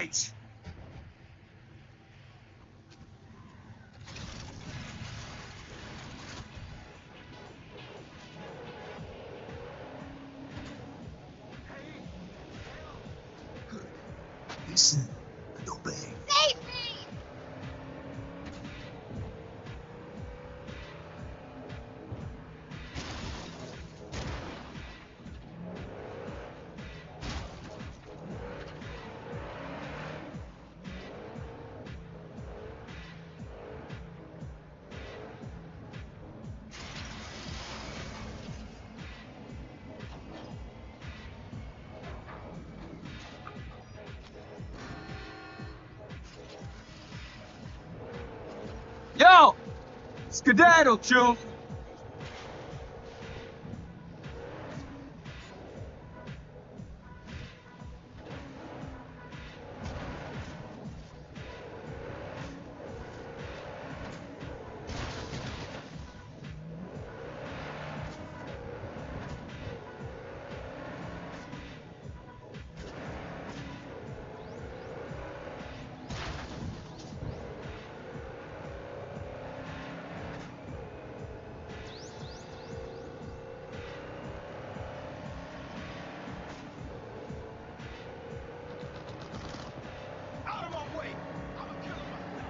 right. Good. Listen and obey. Save me! Yo! Skedaddle, Joe! Out of my way! I'm a killer myself!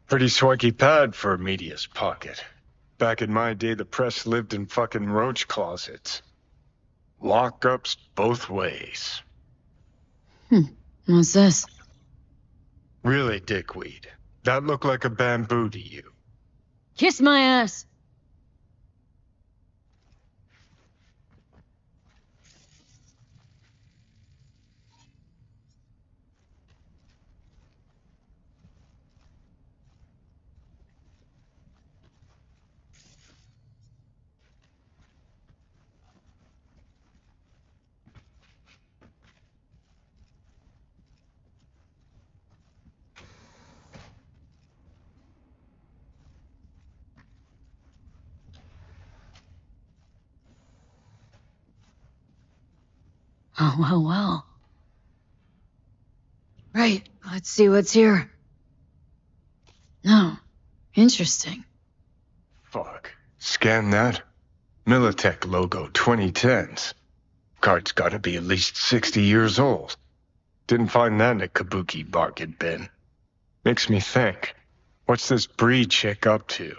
Pretty swanky pad for a media's pocket. Back in my day, the press lived in fucking roach closets. Lockups both ways. What's this? Really, dickweed? That looked like a bamboo to you? Kiss my ass! Oh, well. Right, let's see what's here. No. Interesting. Fuck. Scan that. Militech logo 2010s. Card's gotta be at least 60 years old. Didn't find that in a kabuki bargain bin. Makes me think. What's this Bree chick up to?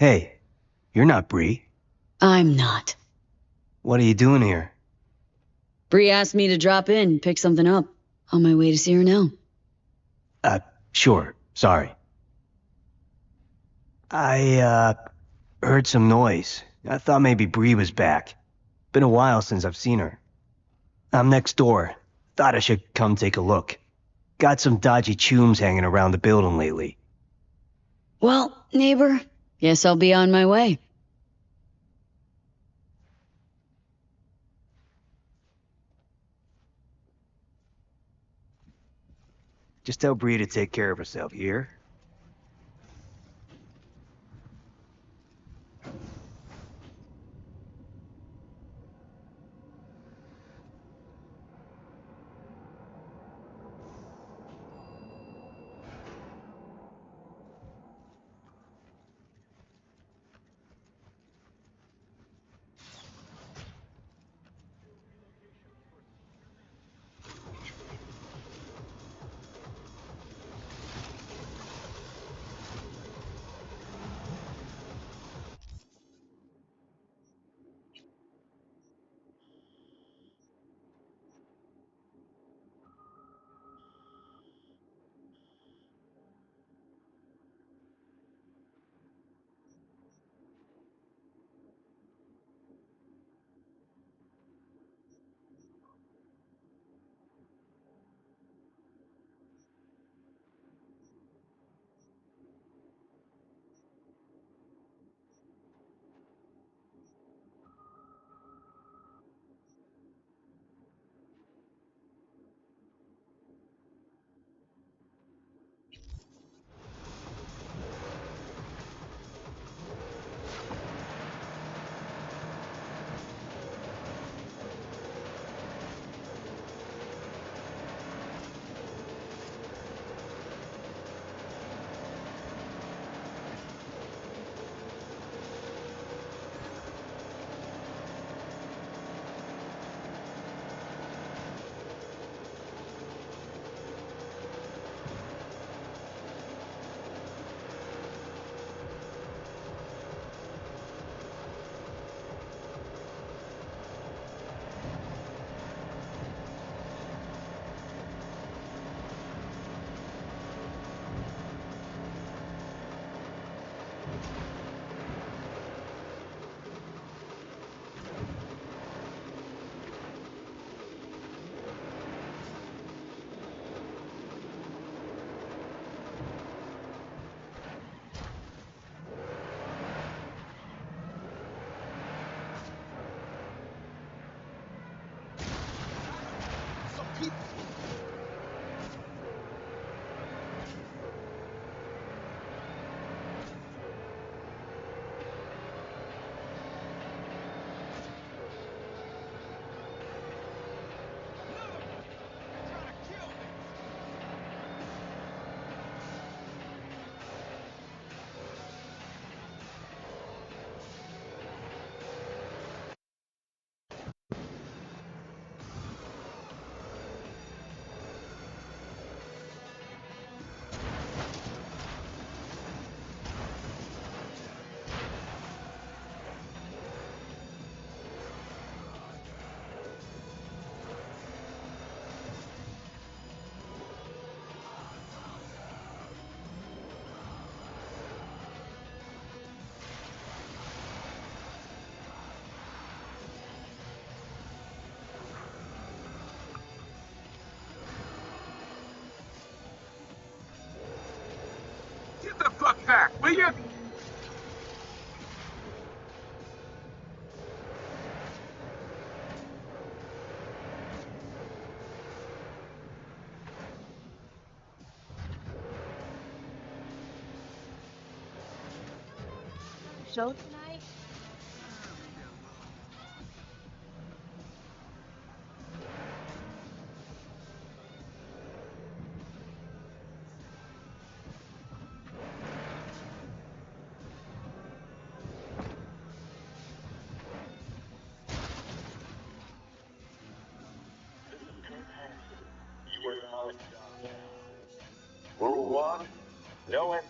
Hey, you're not Bree. I'm not. What are you doing here? Bree asked me to drop in, pick something up. On my way to see her now. Sure. Sorry. I heard some noise. I thought maybe Bree was back. Been a while since I've seen her. I'm next door. Thought I should come take a look. Got some dodgy chooms hanging around the building lately. Well, neighbor, guess I'll be on my way. Just tell Bree to take care of herself, you hear? Some people. They're trying to kill me. Get the fuck back, will you? Show tonight? You are now in downtown. Rule 1, no entry.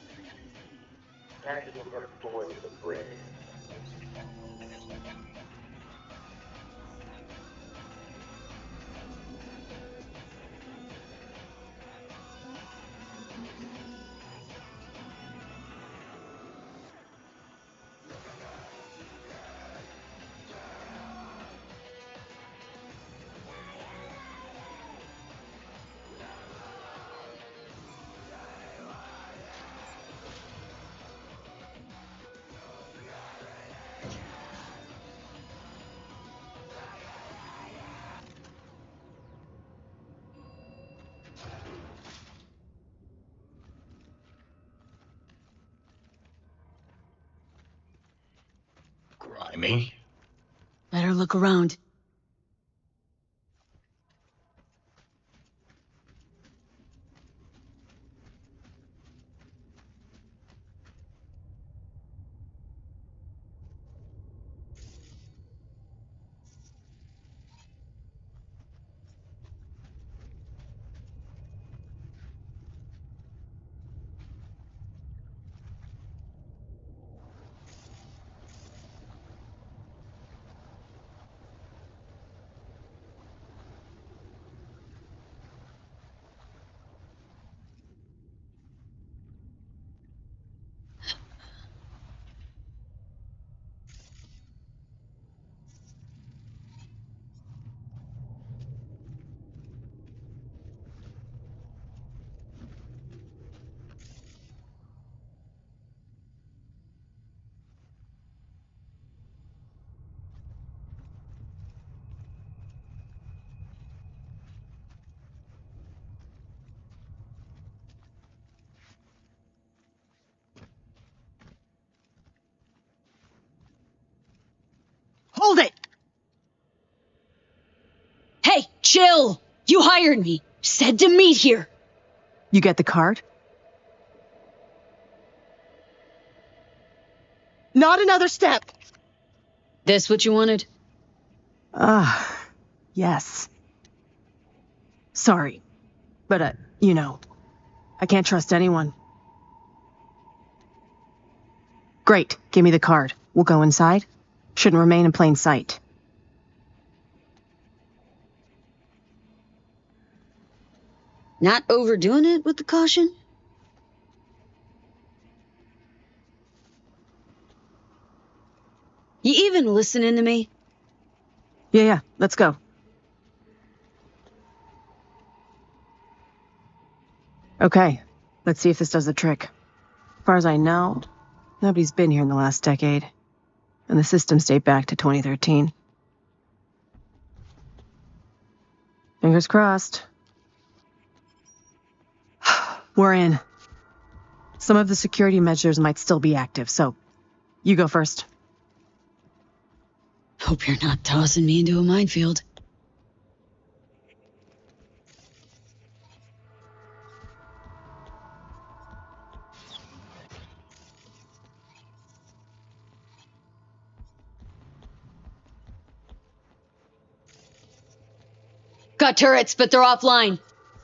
Grimy. Better look around. Hold it! Hey, chill! You hired me. Said to meet here. You get the card? Not another step! This what you wanted? Yes. Sorry. But, I can't trust anyone. Great, give me the card. We'll go inside. Shouldn't remain in plain sight. Not overdoing it with the caution? You even listening to me? Yeah, let's go. Okay, let's see if this does the trick. As far as I know, nobody's been here in the last decade. And the systems date back to 2013. Fingers crossed. We're in. Some of the security measures might still be active, so you go first. Hope you're not tossing me into a minefield. Got turrets, but they're offline.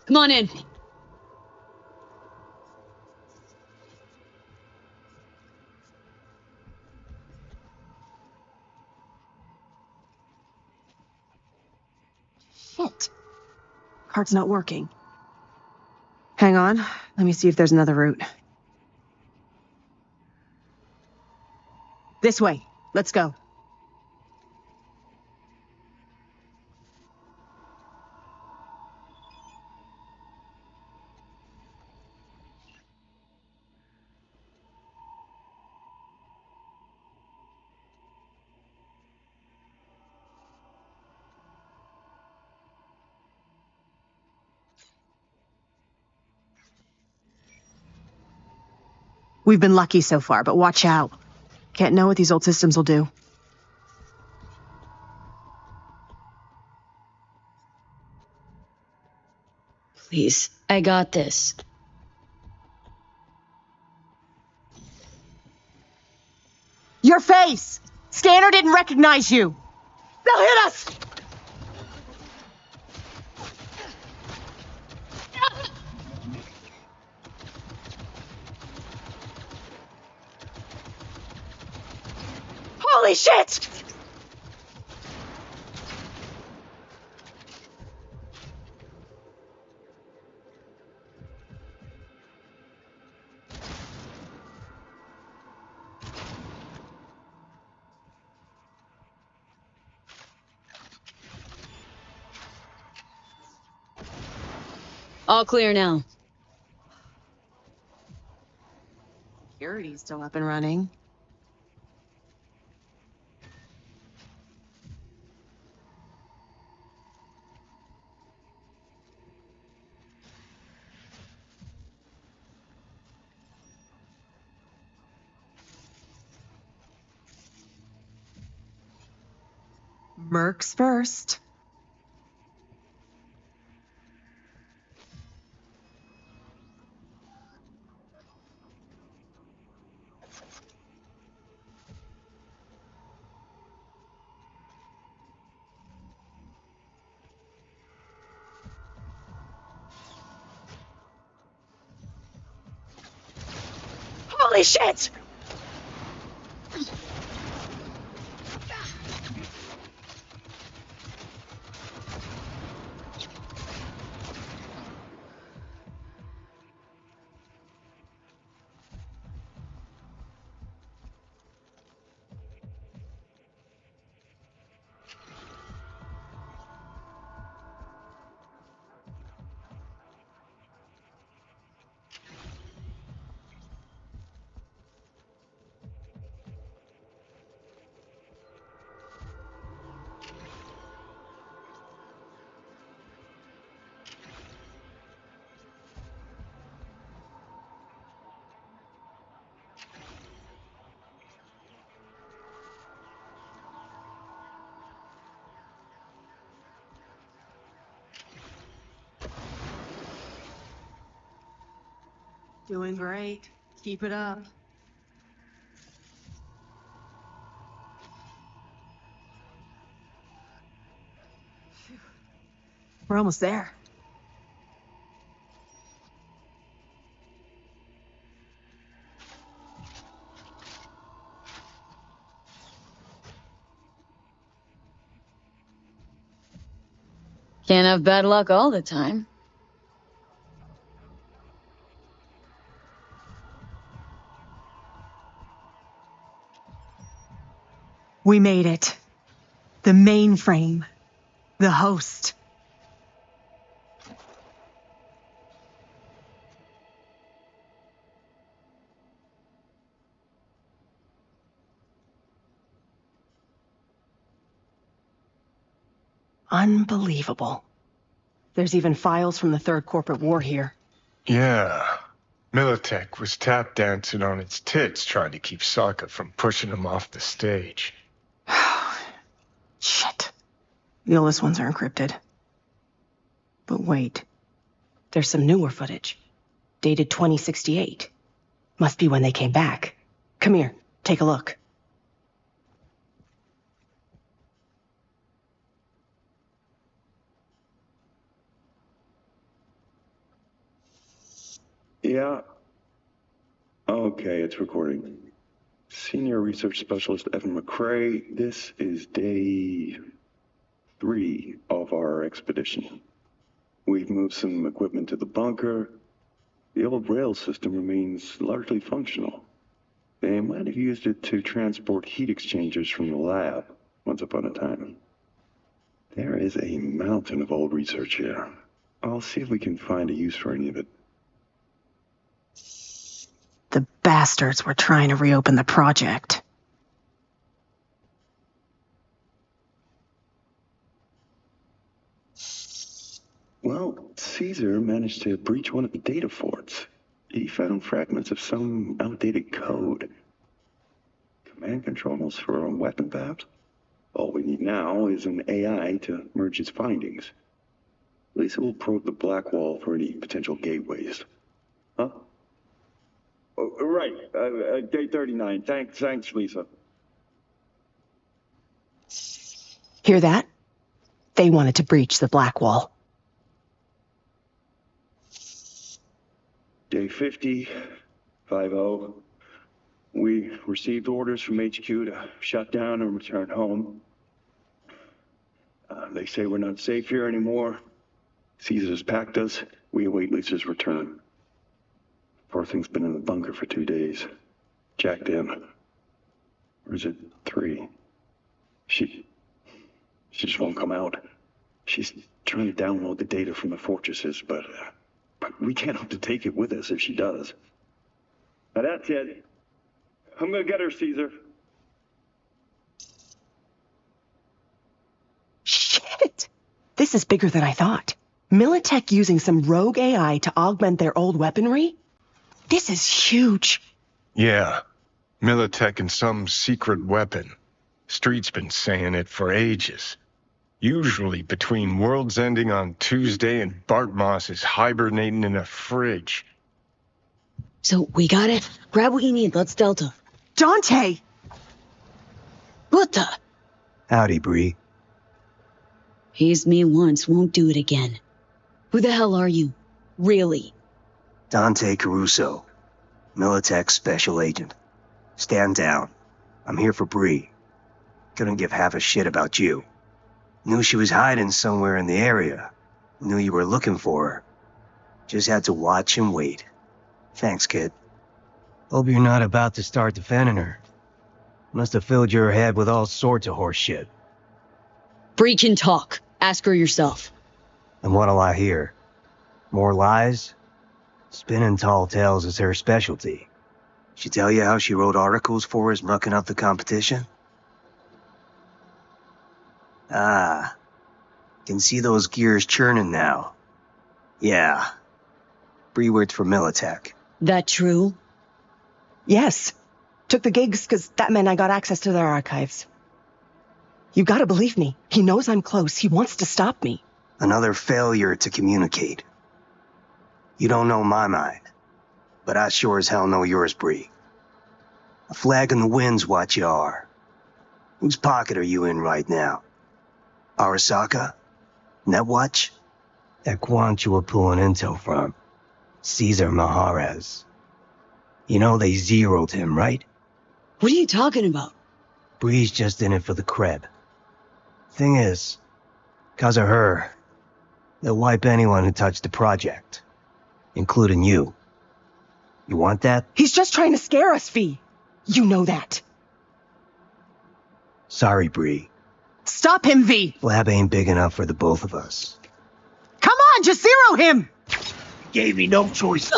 Come on in. Shit. Card's not working. Hang on. Let me see if there's another route. This way. Let's go. We've been lucky so far, but watch out. Can't know what these old systems will do. Please, I got this. Your face! Scanner didn't recognize you! They'll hit us! Holy shit! All clear now. Security's still up and running. Mercs first. Holy shit! Doing great. Keep it up. We're almost there. Can't have bad luck all the time. We made it. The mainframe. The host. Unbelievable. There's even files from the Third Corporate War here. Yeah. Militech was tap dancing on its tits trying to keep Sokka from pushing him off the stage. Shit. The oldest ones are encrypted. But wait. There's some newer footage. Dated 2068. Must be when they came back. Come here. Take a look. Yeah. Okay, it's recording. Senior Research Specialist Evan McCrae, this is day 3 of our expedition. We've moved some equipment to the bunker. The old rail system remains largely functional. They might have used it to transport heat exchangers from the lab once upon a time. There is a mountain of old research here. I'll see if we can find a use for any of it. The bastards were trying to reopen the project. Well, Caesar managed to breach one of the data forts. He found fragments of some outdated code. Command controls for a weapon, perhaps? All we need now is an AI to merge his findings. Lisa will probe the black wall for any potential gateways. Huh? Oh, right. Day 39. Thanks, Lisa. Hear that? They wanted to breach the black wall. Day 50. 50. We received orders from HQ to shut down and return home. They say we're not safe here anymore. Caesar's packed us. We await Lisa's return. Poor thing's been in the bunker for 2 days. Jacked in. Or is it 3? She just won't come out. She's trying to download the data from the fortresses, but we can't hope to take it with us if she does. Now that's it. I'm gonna get her, Caesar. Shit! This is bigger than I thought. Militech using some rogue AI to augment their old weaponry? This is huge. Yeah. Militech and some secret weapon. Street's been saying it for ages. Usually between worlds ending on Tuesday and Bart Moss is hibernating in a fridge. So, we got it. Grab what you need. Let's Delta. Dante! What the? Howdy, Bree. Hazed me once, won't do it again. Who the hell are you? Really? Dante Caruso. Militech special agent. Stand down. I'm here for Bree. Couldn't give half a shit about you. Knew she was hiding somewhere in the area. Knew you were looking for her. Just had to watch and wait. Thanks, kid. Hope you're not about to start defending her. Must have filled your head with all sorts of horse shit. Bree can talk. Ask her yourself. And what'll I hear? More lies? Spinning tall tales is her specialty. She tell you how she wrote articles for us mucking up the competition? Ah. Can see those gears churning now. Yeah. Bree worked for Militech. That true? Yes. Took the gigs because that meant I got access to their archives. You gotta believe me. He knows I'm close. He wants to stop me. Another failure to communicate. You don't know my mind, but I sure as hell know yours, Bree. A flag in the wind's what you are. Whose pocket are you in right now? Arasaka? Netwatch? That quant you were pulling intel from. Caesar Maharez. You know they zeroed him, right? What are you talking about? Bree's just in it for the cred. Thing is, 'cause of her, they'll wipe anyone who touched the project. Including you. You want that? He's just trying to scare us, V. You know that. Sorry, Bree. Stop him, V! Lab ain't big enough for the both of us. Come on, just zero him! Gave me no choice.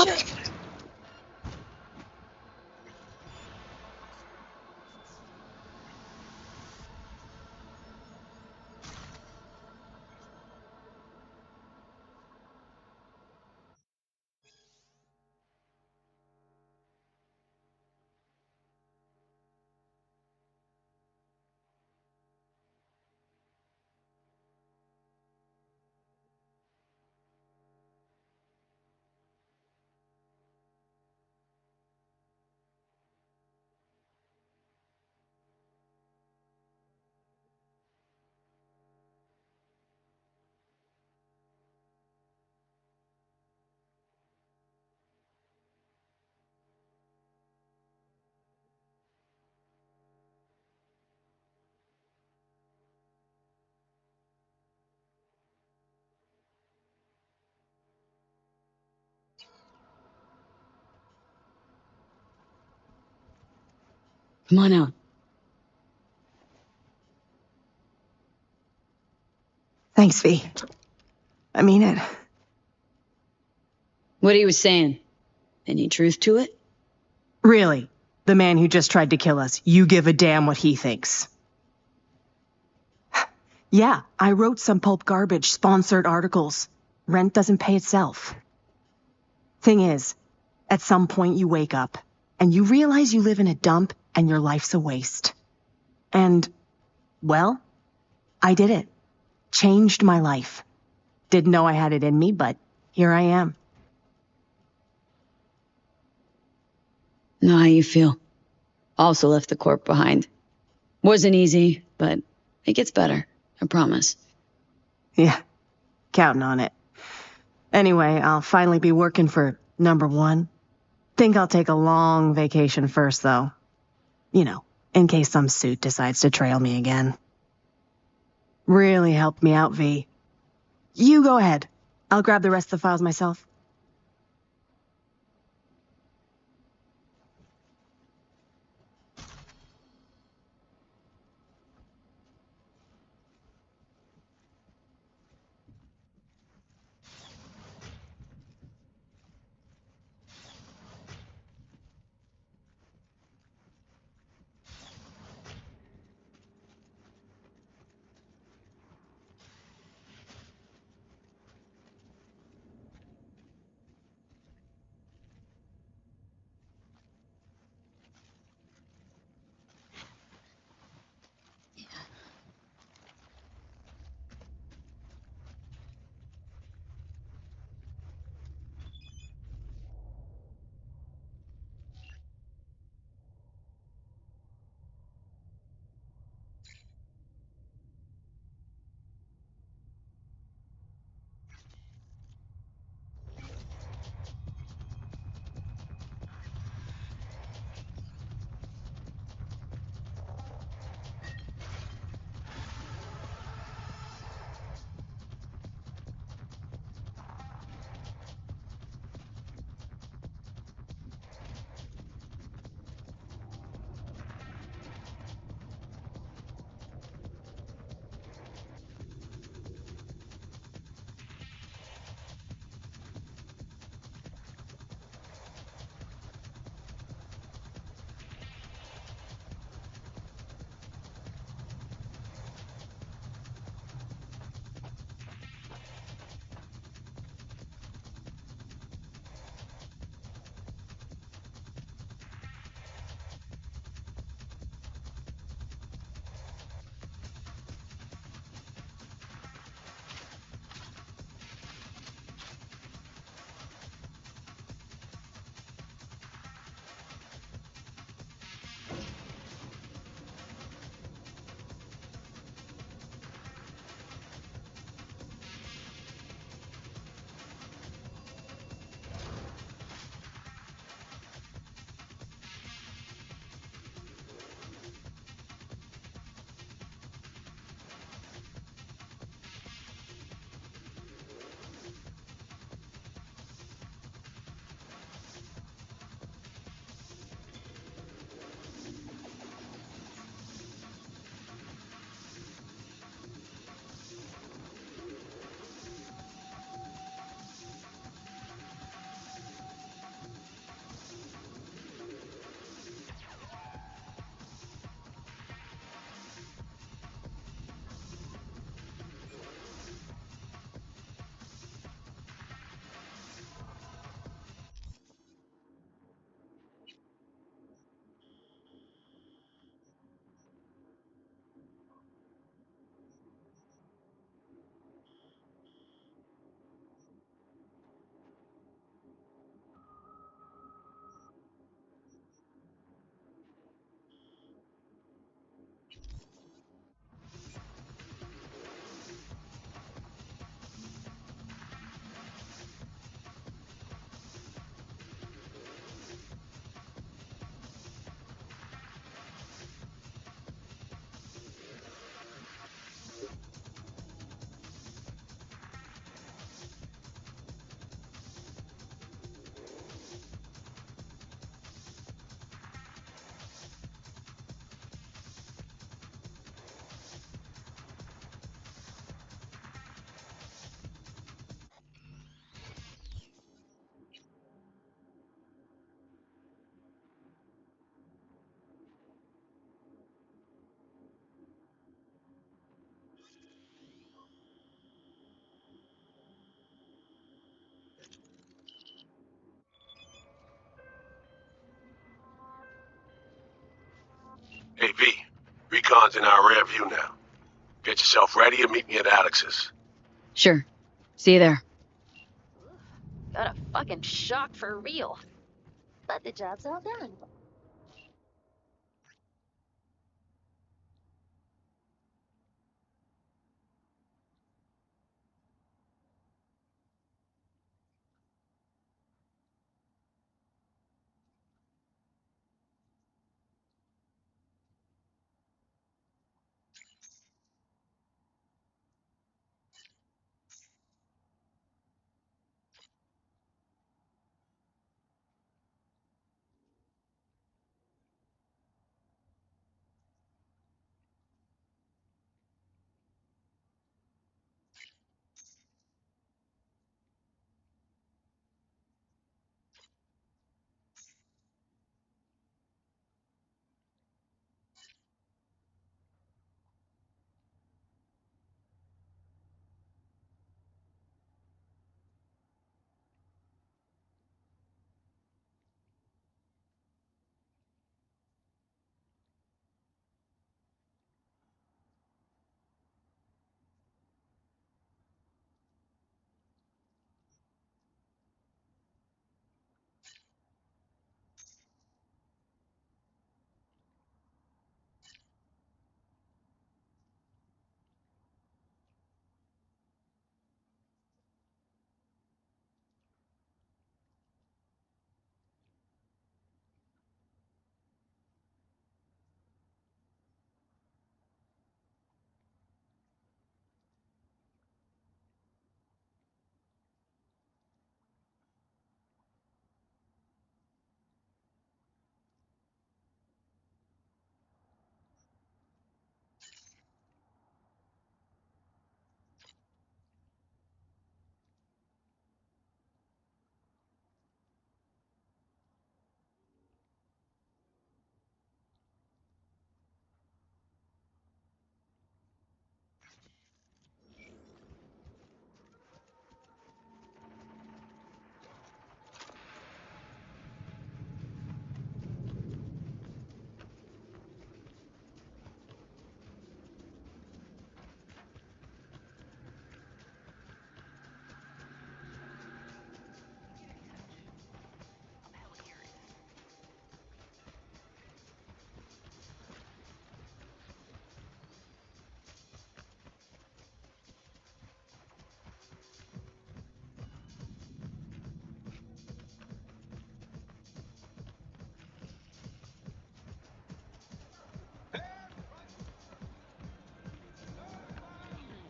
Come on out. Thanks, V. I mean it. What he was saying. Any truth to it? Really? The man who just tried to kill us, you give a damn what he thinks. Yeah, I wrote some pulp garbage, sponsored articles. Rent doesn't pay itself. Thing is, at some point you wake up, and you realize you live in a dump and your life's a waste. And, well, I did it. Changed my life. Didn't know I had it in me, but here I am. Know how you feel. Also left the corp behind. Wasn't easy, but it gets better. I promise. Yeah, counting on it. Anyway, I'll finally be working for number one. Think I'll take a long vacation first, though. You know, in case some suit decides to trail me again. Really helped me out, V. You go ahead. I'll grab the rest of the files myself. Hey V, Recon's in our rear view now. Get yourself ready and meet me at Alex's. Sure. See you there. Got a fucking shock for real. But the job's all done.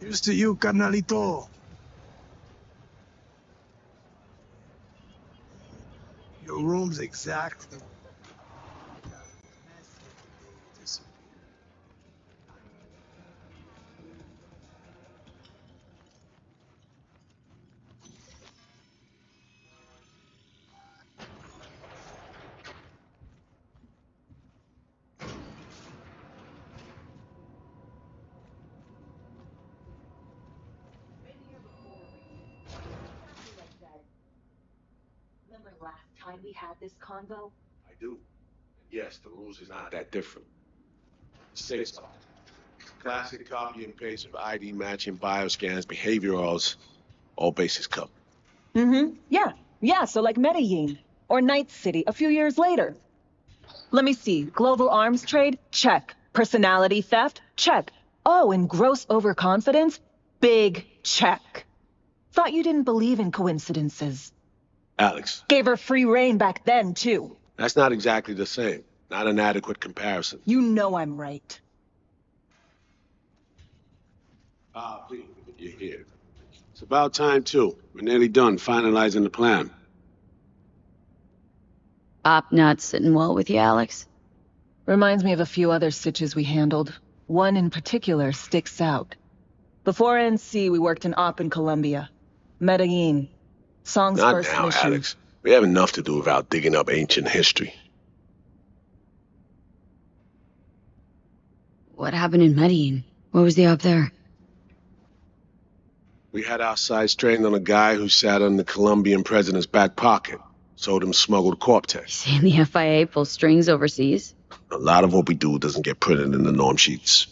Here's to you, carnalito. Your room's exactly. Remember last time we had this convo? I do. Yes, the rules is not that different. Say so. Classic copy and paste of ID matching, bioscans, behaviorals, all bases covered. Mm-hmm. Yeah, so like Medellin. Or Night City a few years later. Let me see. Global arms trade? Check. Personality theft? Check. Oh, and gross overconfidence? Big check. Thought you didn't believe in coincidences. Alex, Gave her free reign back then, too. that's not exactly the same. Not an adequate comparison. You know I'm right. Please, you're here. It's about time, too. We're nearly done finalizing the plan. Op not sitting well with you, Alex. Reminds me of a few other stitches we handled. One in particular sticks out. Before NC, we worked in Op in Colombia. Medellin. Song's Not first now, mission. Alex. We have enough to do without digging up ancient history. What happened in Medellin? What was the op there? We had our sights trained on a guy who sat on the Colombian president's back pocket. Sold him smuggled Corpo. Saying the FIA pulls strings overseas? A lot of what we do doesn't get printed in the norm sheets.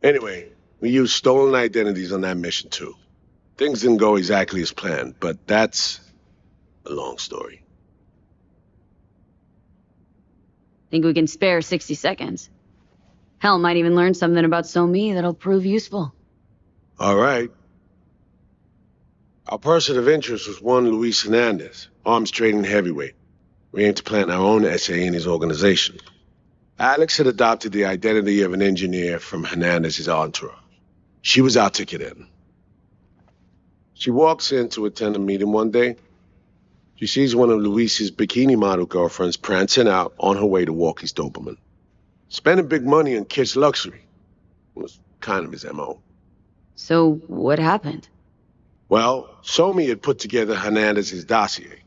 Anyway, we used stolen identities on that mission, too. Things didn't go exactly as planned, but that's a long story. Think we can spare 60 seconds? Hell, might even learn something about So-Me that'll prove useful. All right. Our person of interest was one Luis Hernandez, arms trading heavyweight. We aim to plant our own SA in his organization. Alex had adopted the identity of an engineer from Hernandez's entourage. She was our ticket in. She walks in to attend a meeting one day. She sees one of Luis's bikini model girlfriends prancing out on her way to Walkie's Doberman. Spending big money on kids' luxury was kind of his MO. So, what happened? Well, So-Me had put together Hernandez's dossier.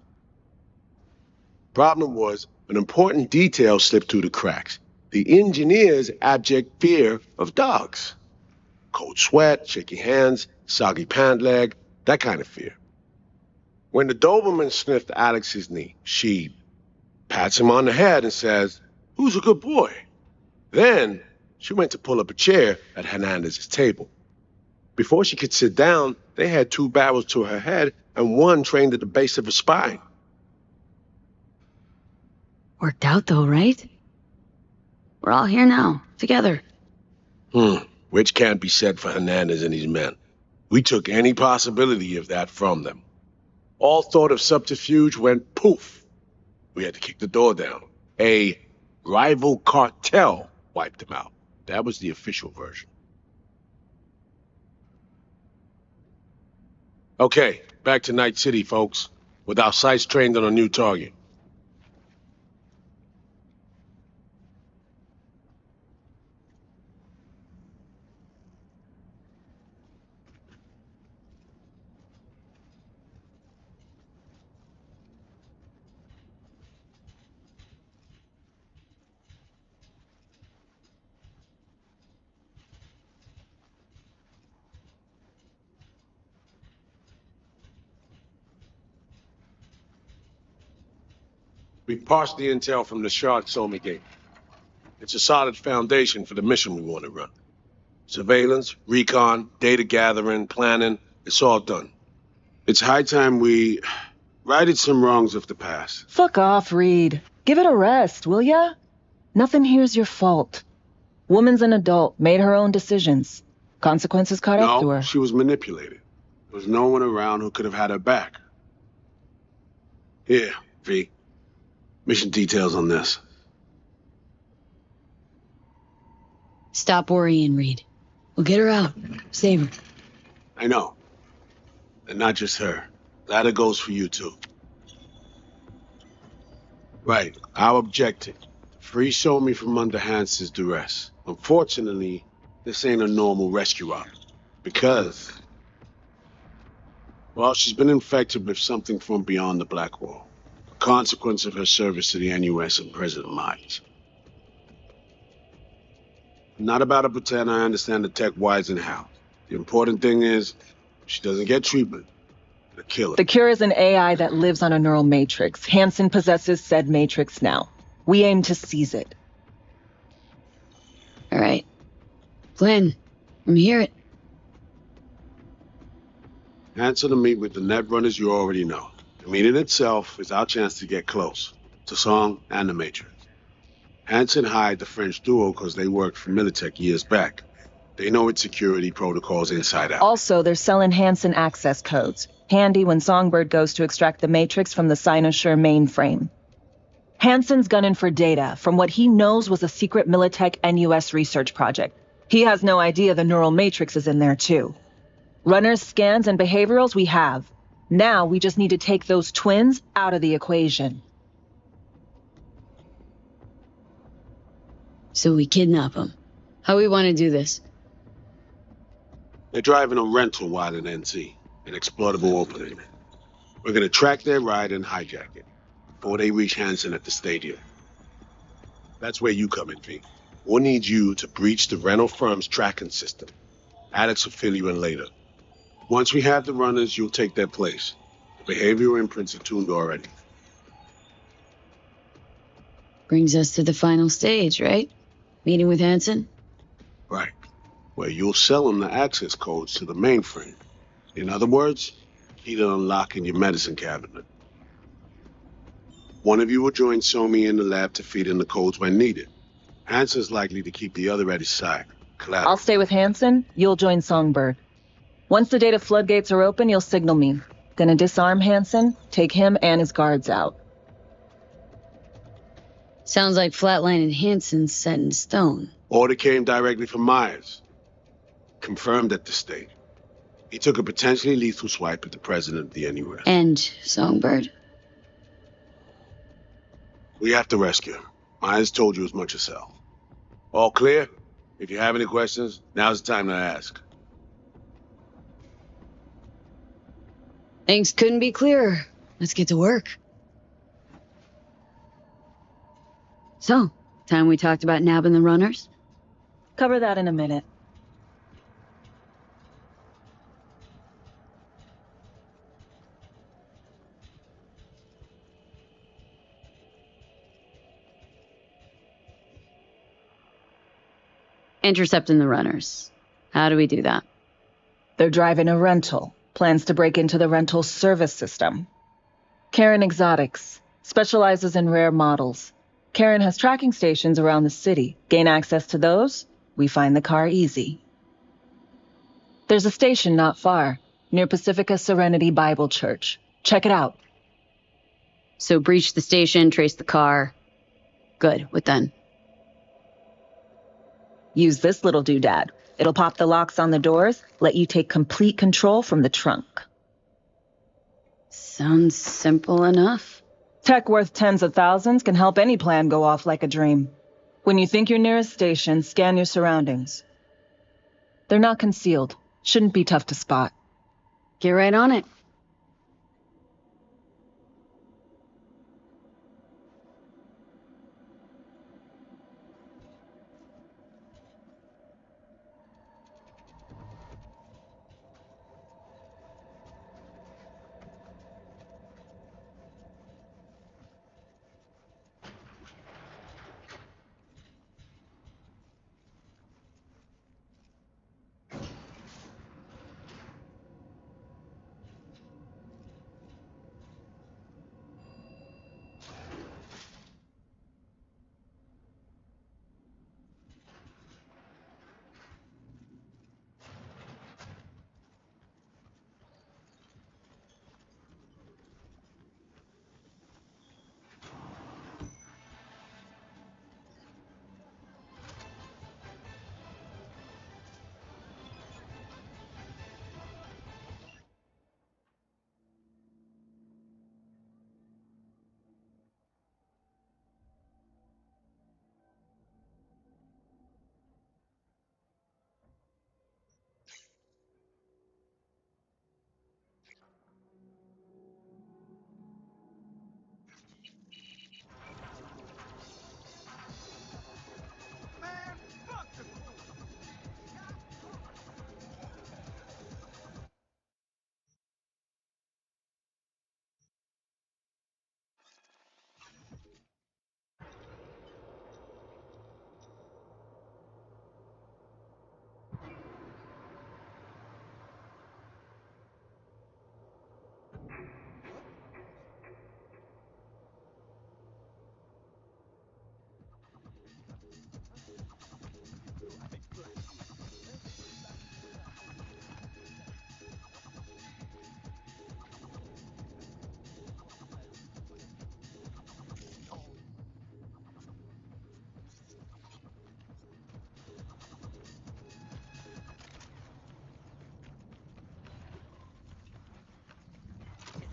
Problem was, an important detail slipped through the cracks. The engineer's abject fear of dogs. Cold sweat, shaky hands, soggy pant leg, that kind of fear. When the Doberman sniffed Alex's knee, she pats him on the head and says, "Who's a good boy?" Then she went to pull up a chair at Hernandez's table. Before she could sit down, they had two barrels to her head and one trained at the base of her spine. Worked out though, right? We're all here now, together. Which can't be said for Hernandez and his men. We took any possibility of that from them. All thought of subterfuge went poof. We had to kick the door down. A rival cartel wiped them out. That was the official version. Okay, back to Night City, folks, with our sights trained on a new target. We parsed the intel from the shard So-Me gate. It's a solid foundation for the mission we want to run. Surveillance, recon, data gathering, planning, it's all done. It's high time we righted some wrongs of the past. Fuck off, Reed. Give it a rest, will ya? Nothing here's your fault. Woman's an adult, made her own decisions. Consequences caught up to No, her. she was manipulated. There was no one around who could have had her back. Here, V. Mission details on this. Stop worrying, Reed. We'll get her out. Save her. I know. And not just her. That goes for you, too. Right. Our objective. Free Somi from under Hansen's duress. Unfortunately, this ain't a normal rescue op. Because... well, she's been infected with something from beyond the Black Wall. A consequence of her service to the NUS and President Myers. I'm not about to pretend I understand the tech whys and how. The important thing is, if she doesn't get treatment, it'll kill her. The cure is an AI that lives on a neural matrix. Hansen possesses said matrix now. We aim to seize it. All right. Glenn, let me hear it. Answer to meet with the net runners you already know. The meeting itself is our chance to get close to Song and the Matrix. Hansen hired the French duo because they worked for Militech years back. They know its security protocols inside out. Also, they're selling Hansen access codes. Handy when Songbird goes to extract the matrix from the Cynosure mainframe. Hansen's gunning for data from what he knows was a secret Militech NUS research project. He has no idea the neural matrix is in there too. Runners, scans, and behaviorals we have. Now we just need to take those twins out of the equation. So we kidnap them. How we want to do this? They're driving a rental while in NC, an exploitable opening. We're gonna track their ride and hijack it before they reach Hansen at the stadium. That's where you come in, V. We'll need you to breach the rental firm's tracking system. Alex will fill you in later. Once we have the runners, you'll take their place. The behavioral imprints are tuned already. Brings us to the final stage, right? Meeting with Hansen? Right. Where you'll sell them the access codes to the mainframe. In other words, key to unlocking your medicine cabinet. One of you will join Somi in the lab to feed in the codes when needed. Hansen's likely to keep the other at his side. Collateral. I'll stay with Hansen, you'll join Songbird. Once the data floodgates are open, you'll signal me. Gonna disarm Hansen, take him and his guards out. Sounds like Flatline and Hansen's set in stone. Order came directly from Myers. Confirmed at the state. He took a potentially lethal swipe at the president of the NUS. And Songbird? We have to rescue him. Myers told you as much yourself. All clear? If you have any questions, now's the time to ask. Things couldn't be clearer. Let's get to work. So, time we talked about nabbing the runners? Cover that in a minute. Intercepting the runners. How do we do that? They're driving a rental. Plans to break into the rental service system. Karen Exotics. Specializes in rare models. Karen has tracking stations around the city. Gain access to those, we find the car easy. There's a station not far, near Pacifica Serenity Bible Church. Check it out. So breach the station, trace the car. Good. What then? Use this little doodad. It'll pop the locks on the doors, let you take complete control from the trunk. Sounds simple enough. Tech worth tens of thousands can help any plan go off like a dream. When you think you're near a station, scan your surroundings. They're not concealed. Shouldn't be tough to spot. Get right on it.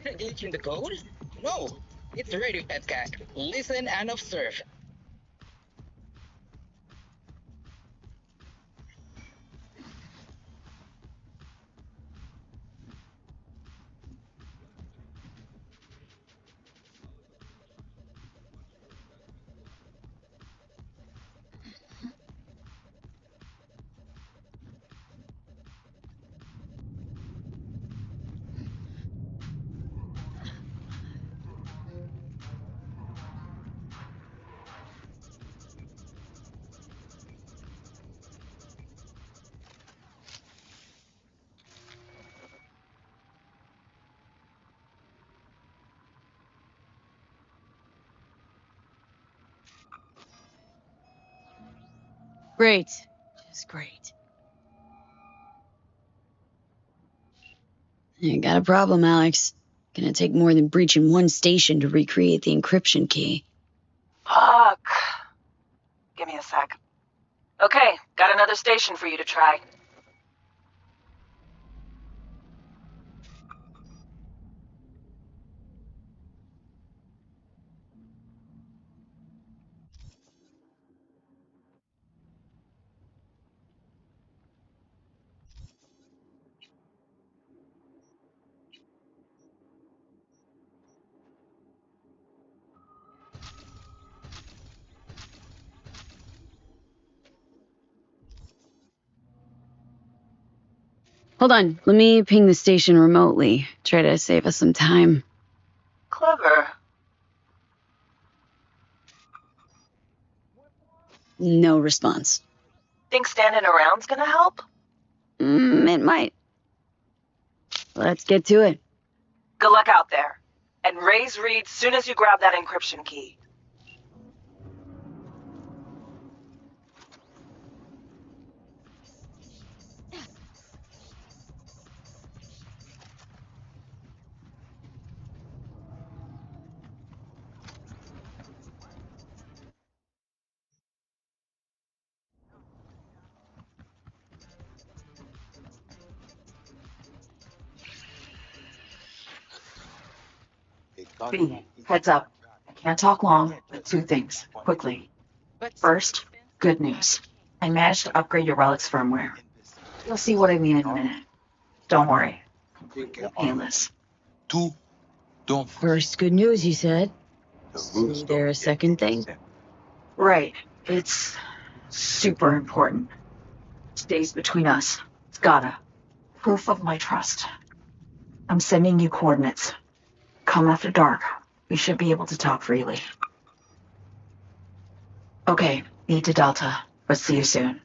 Glitching the code? No, it's Radiohead Cat. Listen and observe. Great. Just great. You got a problem, Alex. Gonna take more than breaching one station to recreate the encryption key. Fuck. Give me a sec. Okay, got another station for you to try. Hold on, let me ping the station remotely. Try to save us some time. Clever. No response. Think standing around's gonna help? It might. Let's get to it. Good luck out there. And raise Reed soon as you grab that encryption key. B, heads up. I can't talk long, but two things, quickly. First, good news. I managed to upgrade your relic's firmware. You'll see what I mean in a minute. Don't worry. Completely painless. First good news, you said. Is there a second thing? Right. It's super important. Stays between us. It's gotta. Proof of my trust. I'm sending you coordinates. Come after dark. We should be able to talk freely. Okay, need to Delta, but see you soon.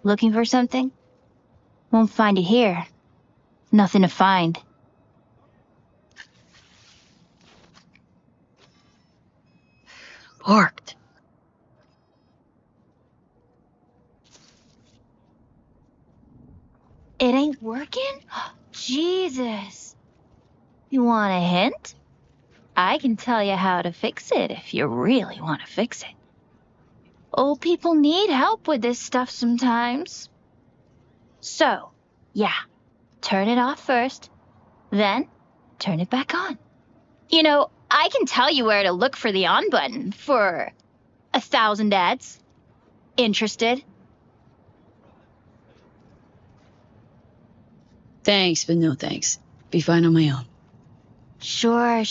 Looking for something? Won't find it here. Nothing to find. Parked. It ain't working? Jesus. You want a hint? I can tell you how to fix it if you really want to fix it. Old people need help with this stuff sometimes. So, yeah, turn it off first, then turn it back on. You know, I can tell you where to look for the on button for 1,000 ads. Interested? Thanks, but no thanks. Be fine on my own. Sure.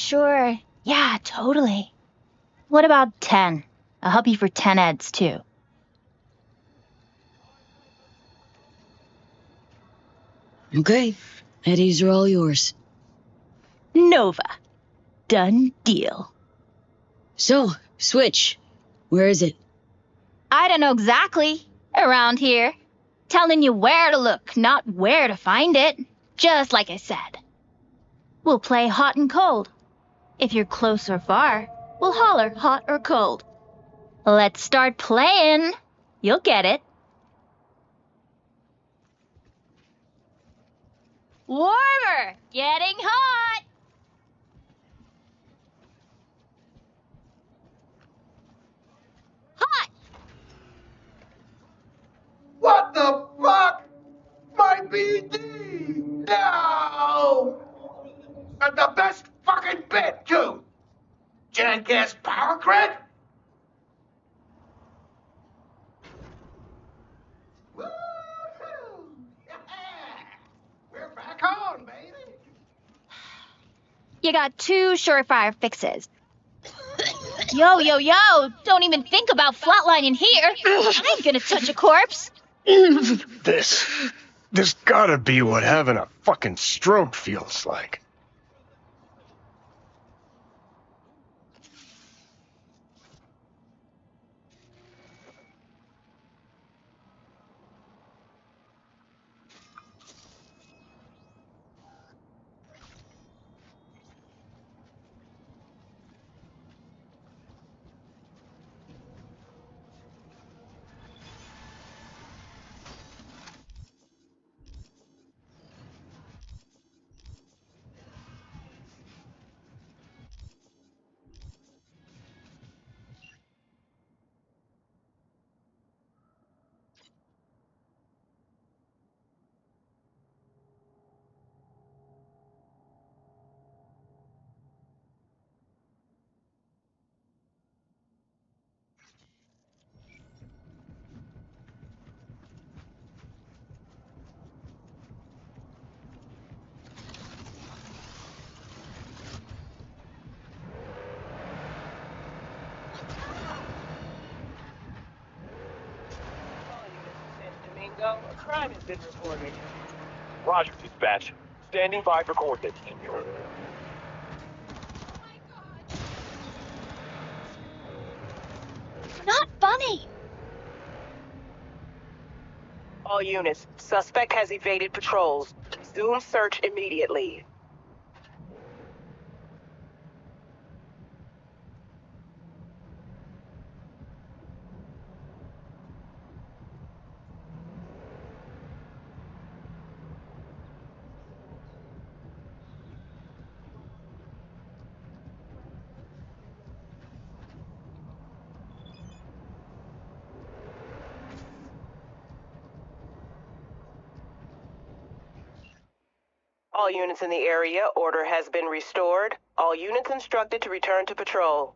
Yeah, totally. What about 10? I'll help you for 10 ads too. Okay. Eddies are all yours. Nova. Done deal. So, Switch. Where is it? I don't know exactly. Around here. Telling you where to look, not where to find it. Just like I said. We'll play hot and cold. If you're close or far, we'll holler hot or cold. Let's start playing. You'll get it. Warmer! Getting hot! Hot! What the fuck? My BD! No! And the best fucking bit, too! Jackass power grid? Woohoo! Yeah! We're back on, baby! You got 2 surefire fixes. Yo, don't even think about flatlining here. I ain't gonna touch a corpse. This gotta be what having a fucking stroke feels like. A crime has been reported. Roger, dispatch. Standing by for coordinates. Not funny. All units, suspect has evaded patrols. Resume search immediately. All units in the area, order has been restored. All units instructed to return to patrol.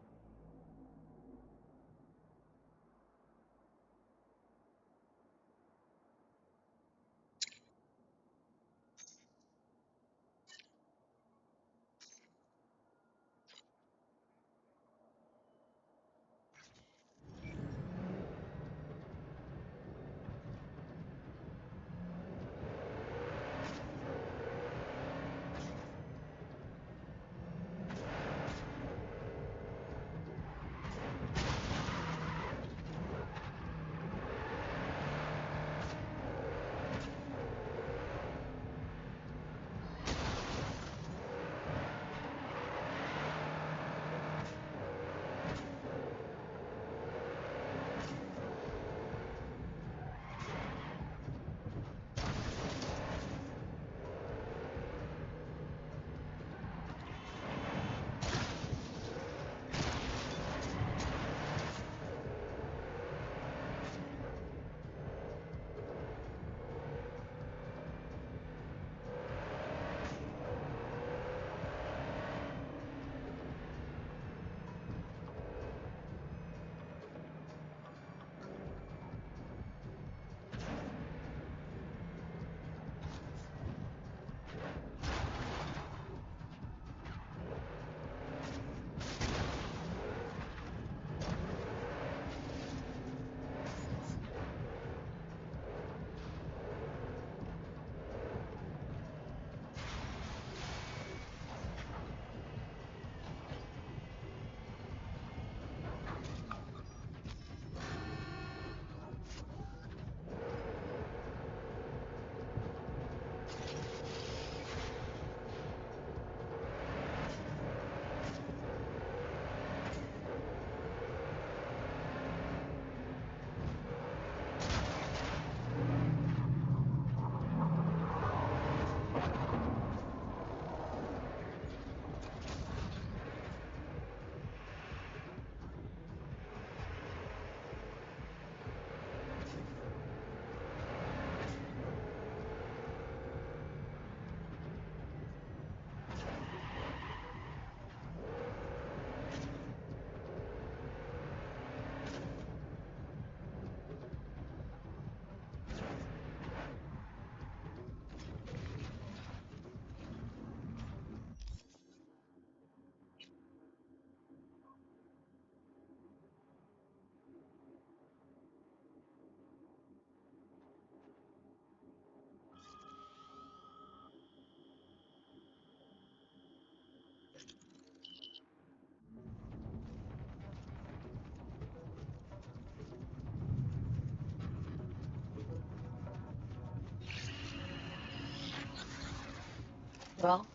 Well,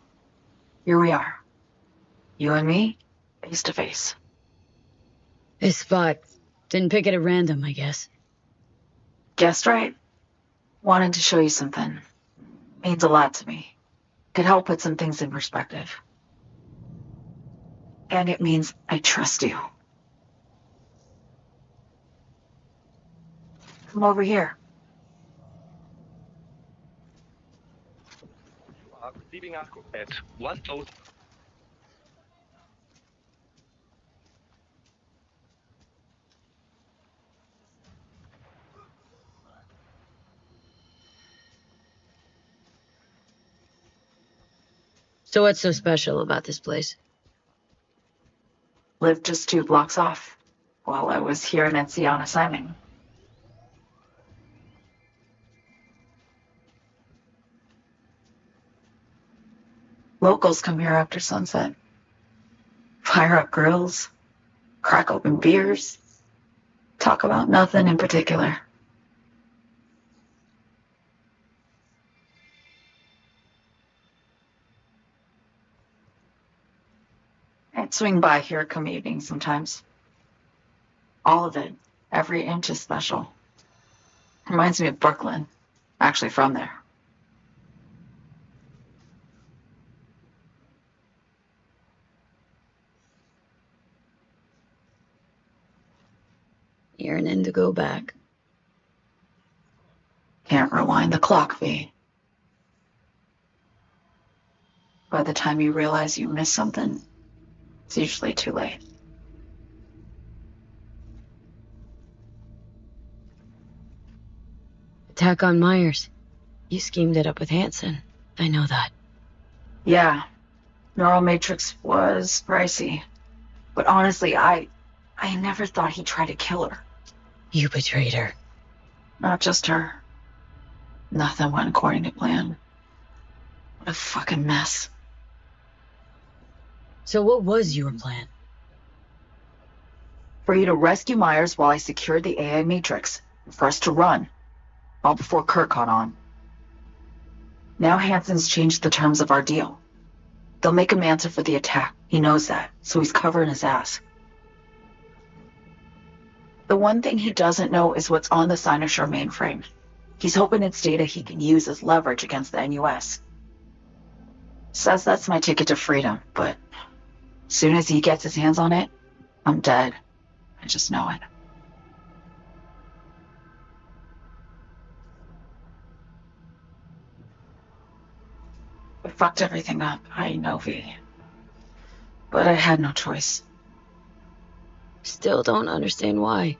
here we are. You and me, face to face. This spot. Didn't pick it at random, I guess. Guessed right. Wanted to show you something. Means a lot to me. Could help put some things in perspective. And it means I trust you. Come over here. Receiving at 1,000. So what's so special about this place? Lived just 2 blocks off while I was here in NC on assignment. Locals come here after sunset. Fire up grills, crack open beers, talk about nothing in particular. I'd swing by here come evening sometimes. All of it, every inch is special. Reminds me of Brooklyn, actually from there. Yearning to go back. Can't rewind the clock, V. By the time you realize you missed something, it's usually too late. Attack on Myers. You schemed it up with Hanson. I know that. Yeah, Neural Matrix was pricey. But honestly, I never thought he'd try to kill her. You betrayed her. Not just her. Nothing went according to plan. What a fucking mess. So what was your plan? For you to rescue Myers while I secured the AI Matrix. For us to run. All before Kurt caught on. Now Hanson's changed the terms of our deal. They'll make him answer for the attack. He knows that, so he's covering his ass. The one thing he doesn't know is what's on the Cynosure mainframe. He's hoping it's data he can use as leverage against the NUS. Says that's my ticket to freedom, but as soon as he gets his hands on it, I'm dead. I just know it. I fucked everything up, I know, V. But I had no choice. Still don't understand why.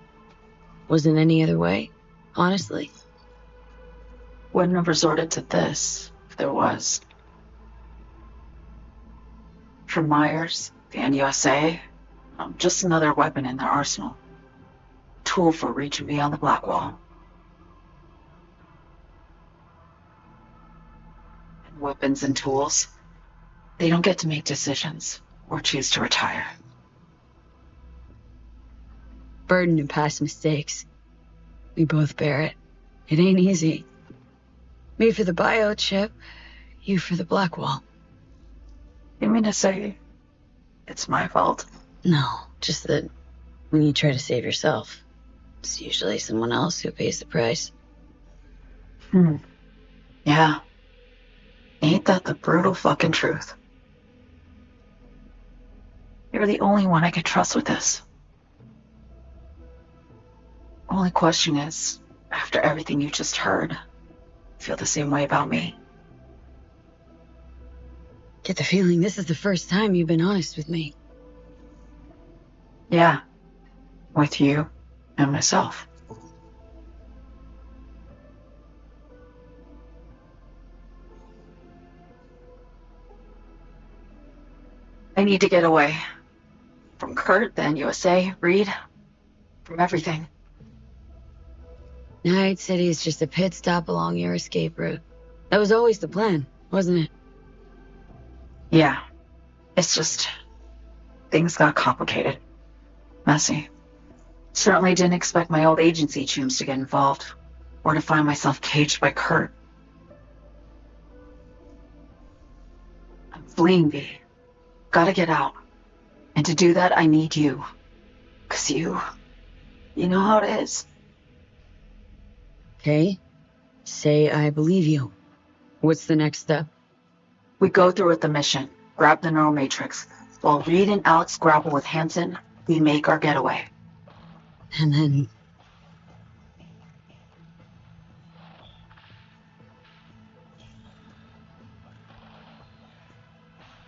Wasn't any other way, honestly. Wouldn't have resorted to this if there was. For Myers, the NUSA, I'm just another weapon in their arsenal. Tool for reaching beyond the black wall. And weapons and tools, they don't get to make decisions or choose to retire. Burden of past mistakes. We both bear it. It ain't easy. Me for the biochip, you for the black wall. You mean to say it's my fault? No, just that when you try to save yourself, it's usually someone else who pays the price. Yeah. Ain't that the brutal fucking truth? You're the only one I can trust with this. Only question is, after everything you just heard, feel the same way about me? Get the feeling this is the first time you've been honest with me. Yeah. With you and myself. I need to get away. From Kurt, the NUSA, Reed, from everything. Night City is just a pit stop along your escape route. That was always the plan, wasn't it? Yeah. It's just... things got complicated. Messy. Certainly didn't expect my old agency chums to get involved. Or to find myself caged by Kurt. Spleen V. Gotta get out. And to do that, I need you. 'Cause you know how it is. Okay. Say I believe you. What's the next step? We go through with the mission, grab the neural matrix. While Reed and Alex grapple with Hansen, we make our getaway. And then...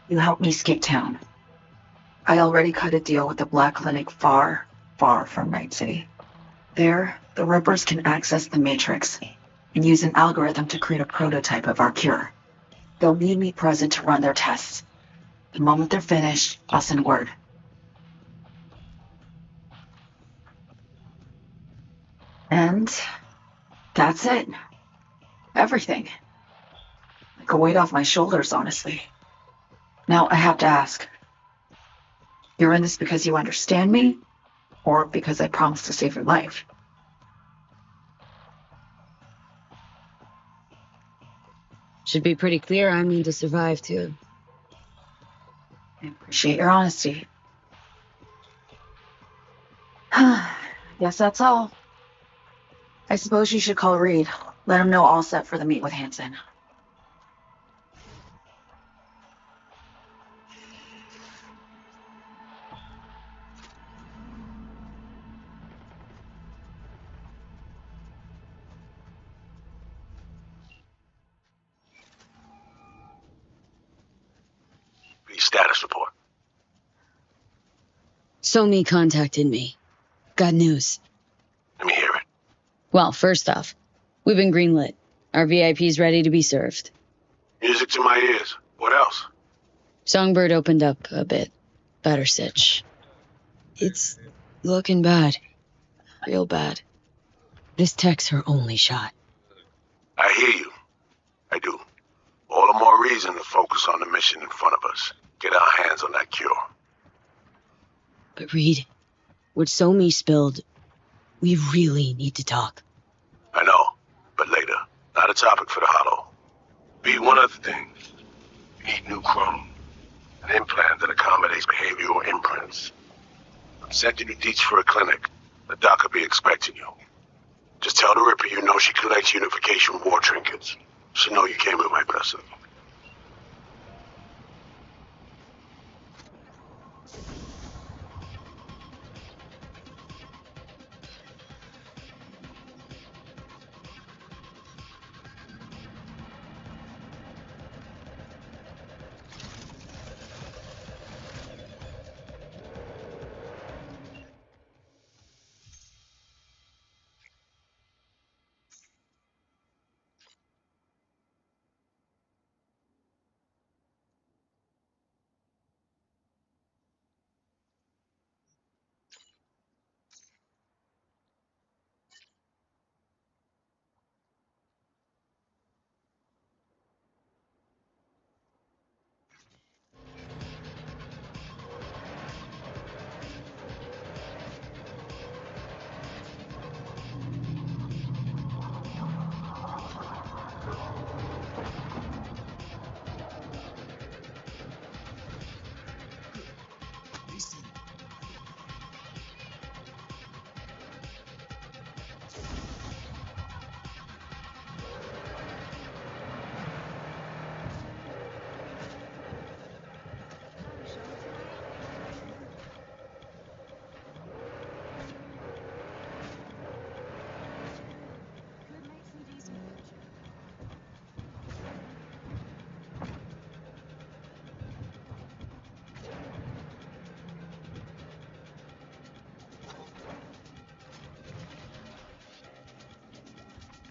You help me escape town. I already cut a deal with the Black Clinic far, far from Night City. There, the Rippers can access the Matrix and use an algorithm to create a prototype of our cure. They'll need me present to run their tests. The moment they're finished, I'll send word. And that's it. Everything. Like a weight off my shoulders, honestly. Now I have to ask. You're in this because you understand me? Or because I promised to save your life? Should be pretty clear I mean to survive, too. I appreciate your honesty. Guess that's all. I suppose you should call Reed. Let him know all set for the meet with Hansen. Status report. Somi contacted me. Got news. Let me hear it. Well, first off, we've been greenlit. Our VIP's ready to be served. Music to my ears. What else? Songbird opened up a bit. Better sitch. It's looking bad. Real bad. This tech's her only shot. I hear you. I do. All the more reason to focus on the mission in front of us. Get our hands on that cure. But Reed, what Somi spilled, we really need to talk. I know, but later. Not a topic for the hollow. Be one other thing. You need new chrome. An implant that accommodates behavioral imprints. I'm sending you deets for a clinic. The doc will be expecting you. Just tell the Ripper you know she collects unification war trinkets. She'll know you came with my blessing.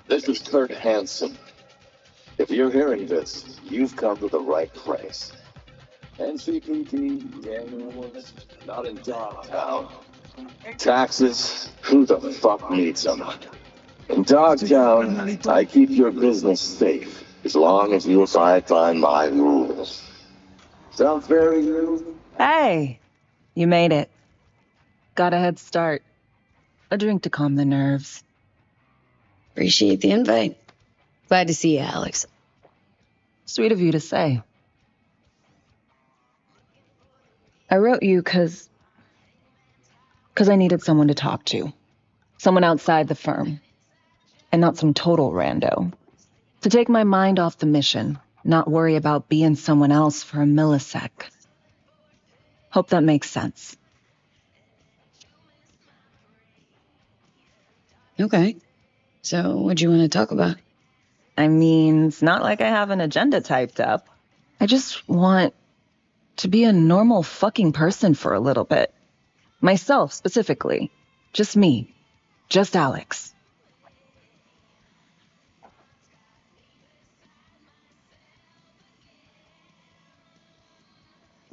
This is Kurt Hansen. If you're hearing this, you've come to the right place. NCPD, Daniel Woods, not in Dogtown. Taxes, who the fuck needs them? In Dogtown, I keep your business safe, as long as you abide by my rules. Sound fair to you? Hey, you made it. Got a head start. A drink to calm the nerves. Appreciate the invite. Glad to see you, Alex. Sweet of you to say. I wrote you because I needed someone to talk to. Someone outside the firm. And not some total rando. To take my mind off the mission, not worry about being someone else for a millisec. Hope that makes sense. Okay. So, what do you want to talk about? I mean, it's not like I have an agenda typed up. I just want to be a normal fucking person for a little bit. Myself, specifically. Just me. Just Alex.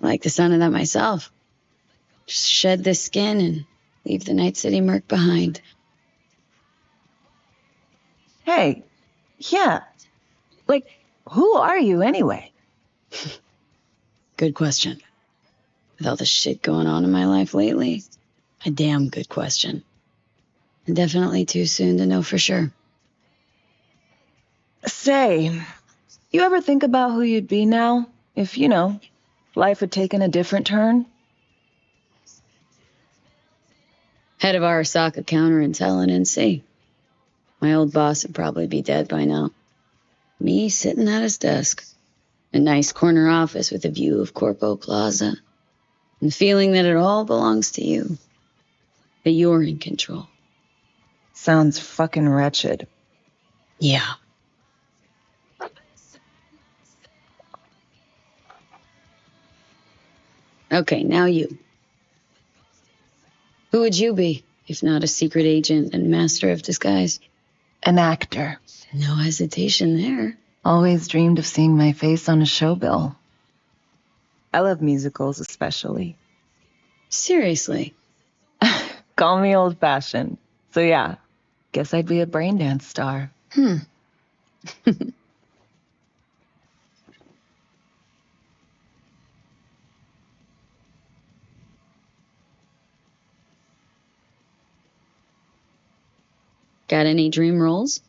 I like the sound of that myself. Just shed this skin and leave the Night City murk behind. Hey, yeah. Like, who are you anyway? Good question. With all the shit going on in my life lately, a damn good question. And definitely too soon to know for sure. Say, you ever think about who you'd be now if, life had taken a different turn? Head of Arasaka counterintel in NC. My old boss would probably be dead by now. Me sitting at his desk. A nice corner office with a view of Corpo Plaza. And the feeling that it all belongs to you. That you're in control. Sounds fucking wretched. Yeah. Okay, now you. Who would you be, if not a secret agent and master of disguise? An actor. No hesitation there. Always dreamed of seeing my face on a show bill. I love musicals especially. Seriously? Call me old-fashioned. So yeah, guess I'd be a brain dance star. Got any dream roles?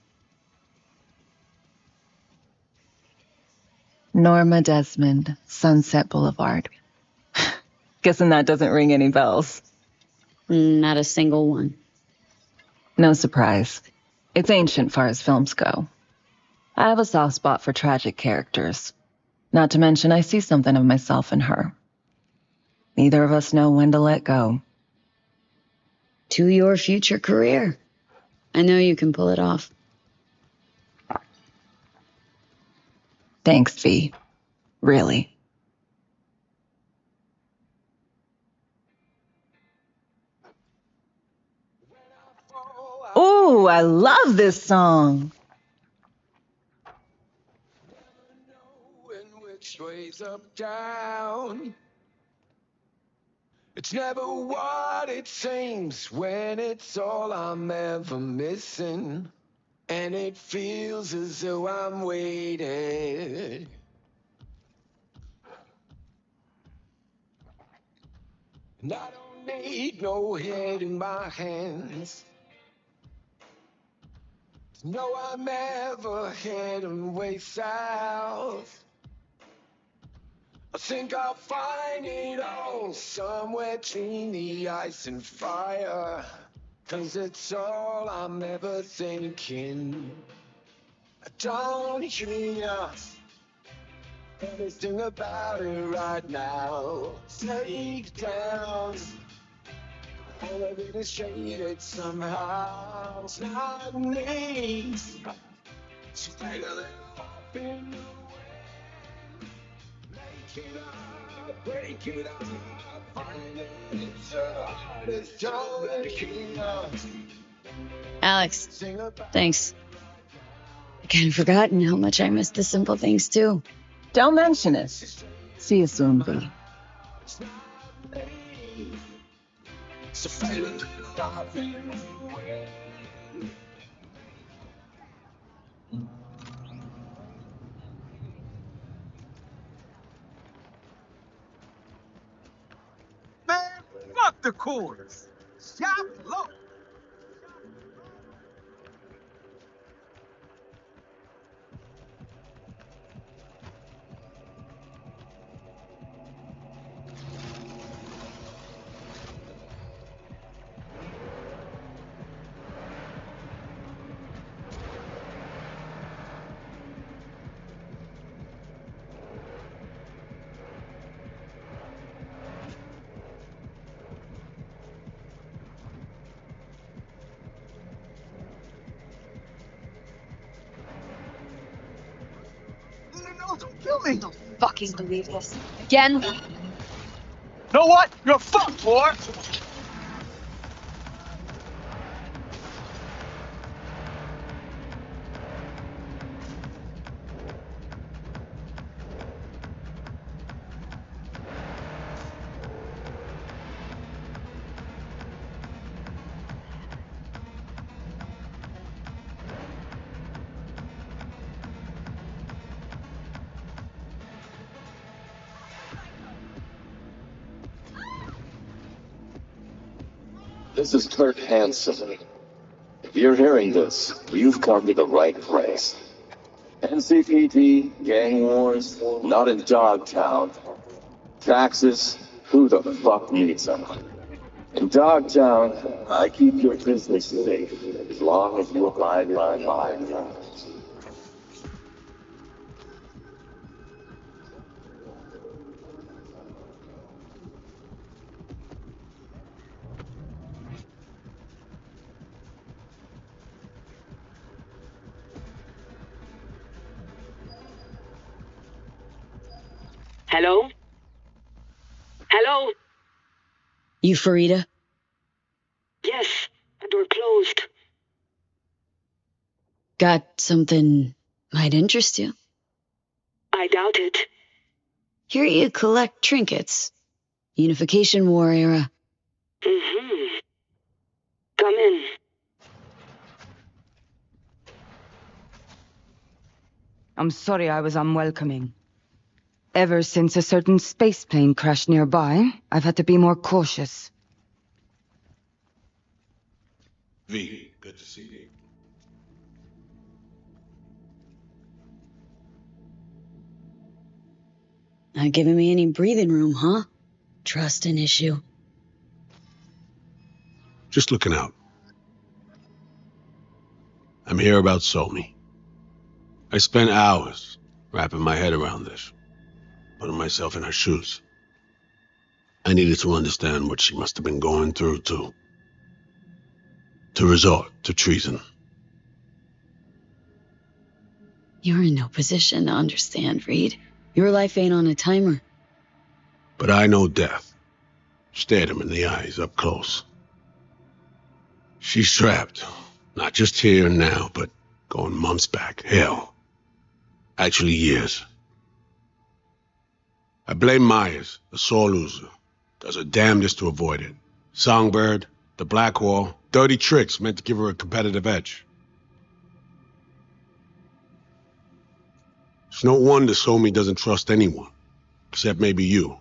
Norma Desmond, Sunset Boulevard. Guessing that doesn't ring any bells. Not a single one. No surprise. It's ancient far as films go. I have a soft spot for tragic characters. Not to mention I see something of myself in her. Neither of us know when to let go. To your future career. I know you can pull it off. Thanks, V. Really. Ooh, I love this song. Which way's up, down. It's never what it seems when it's all I'm ever missing. And it feels as though I'm waiting. And I don't need no head in my hands to know I'm ever heading way south. I think I'll find it all somewhere between the ice and fire. 'Cause it's all I'm ever thinking. I don't hear anything about it right now. Take down all of it is shaded somehow. It's not me. So take a little up in the wind. Make it up, break it up. Find it, it's the hardest job to hear. Alex, thanks. I kind of forgotten how much I missed the simple things, too. Don't mention it. See you soon, V. So feel a little off in the wind. Man, fuck the chorus. Shop low. don't kill me. Don't fucking believe this. Again? Know what? You're fucked, whore. This is Kurt Hansen. If you're hearing this, you've come to the right place. NCPD, gang wars, not in Dogtown. Taxes, who the fuck needs them? In Dogtown, I keep your business safe as long as you abide by my rules. Hello? Hello? You Farida? Yes, the door closed. Got something might interest you. I doubt it. Here you collect trinkets. Unification War era. Mm-hmm. Come in. I'm sorry I was unwelcoming. Ever since a certain space plane crashed nearby, I've had to be more cautious. V, good to see you. Not giving me any breathing room, huh? Trust an issue. Just looking out. I'm here about Somi. I spent hours wrapping my head around this, putting myself in her shoes. I needed to understand what she must have been going through to resort to treason. You're in no position to understand, Reed. Your life ain't on a timer. But I know death. Stared him in the eyes up close. She's trapped, not just here and now, but going months back. Hell. Actually years. I blame Myers, the sore loser. Does her damnedest to avoid it. Songbird, the Black Wall, dirty tricks meant to give her a competitive edge. It's no wonder Somi doesn't trust anyone, except maybe you,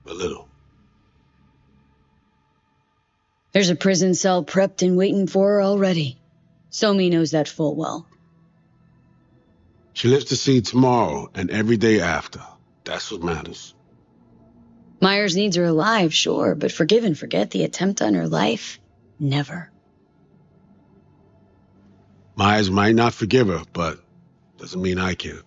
a little. There's a prison cell prepped and waiting for her already. Somi knows that full well. She lives to see tomorrow and every day after. That's what matters. Myers needs her alive, sure, but forgive and forget the attempt on her life? Never. Myers might not forgive her, but doesn't mean I can.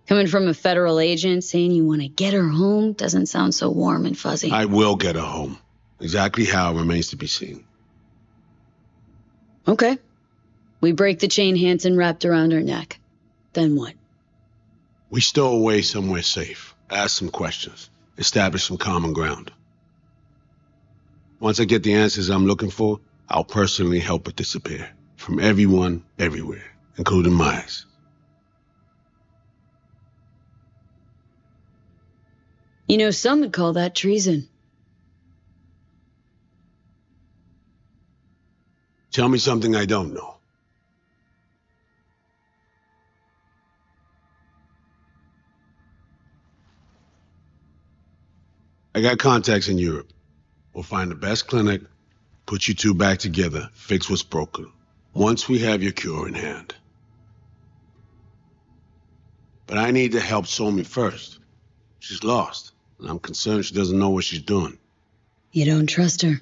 Coming from a federal agent saying you want to get her home doesn't sound so warm and fuzzy. I will get her home. Exactly how remains to be seen. Okay. We break the chain Hansen wrapped around her neck. Then what? We stow away somewhere safe, ask some questions, establish some common ground. Once I get the answers I'm looking for, I'll personally help her disappear. From everyone, everywhere, including Myers. You know, some would call that treason. Tell me something I don't know. I got contacts in Europe. We'll find the best clinic, put you two back together, fix what's broken. Once we have your cure in hand. But I need to help Somi first. She's lost, and I'm concerned she doesn't know what she's doing. You don't trust her?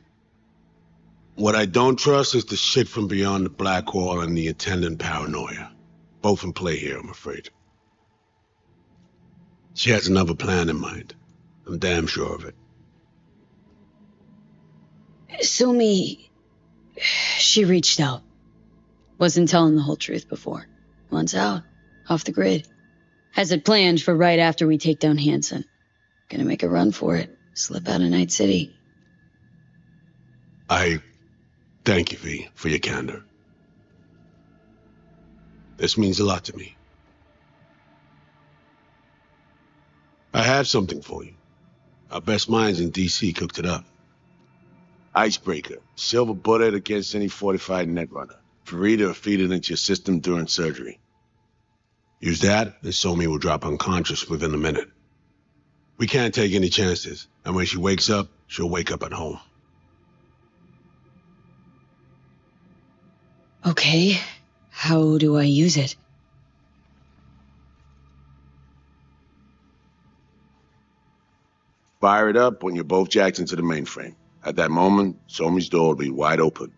What I don't trust is the shit from beyond the Black Wall and the attendant paranoia. Both in play here, I'm afraid. She has another plan in mind. I'm damn sure of it. Somi, she reached out. Wasn't telling the whole truth before. Wants out. Off the grid. Has it planned for right after we take down Hansen. Gonna make a run for it. Slip out of Night City. I thank you, V, for your candor. This means a lot to me. I have something for you. Our best minds in D.C. cooked it up. Icebreaker. Silver bullet against any fortified netrunner. Farida will feed it into your system during surgery. Use that, and Somi will drop unconscious within a minute. We can't take any chances, and when she wakes up, she'll wake up at home. Okay. How do I use it? Fire it up when you're both jacked into the mainframe. At that moment, Somi's door will be wide open.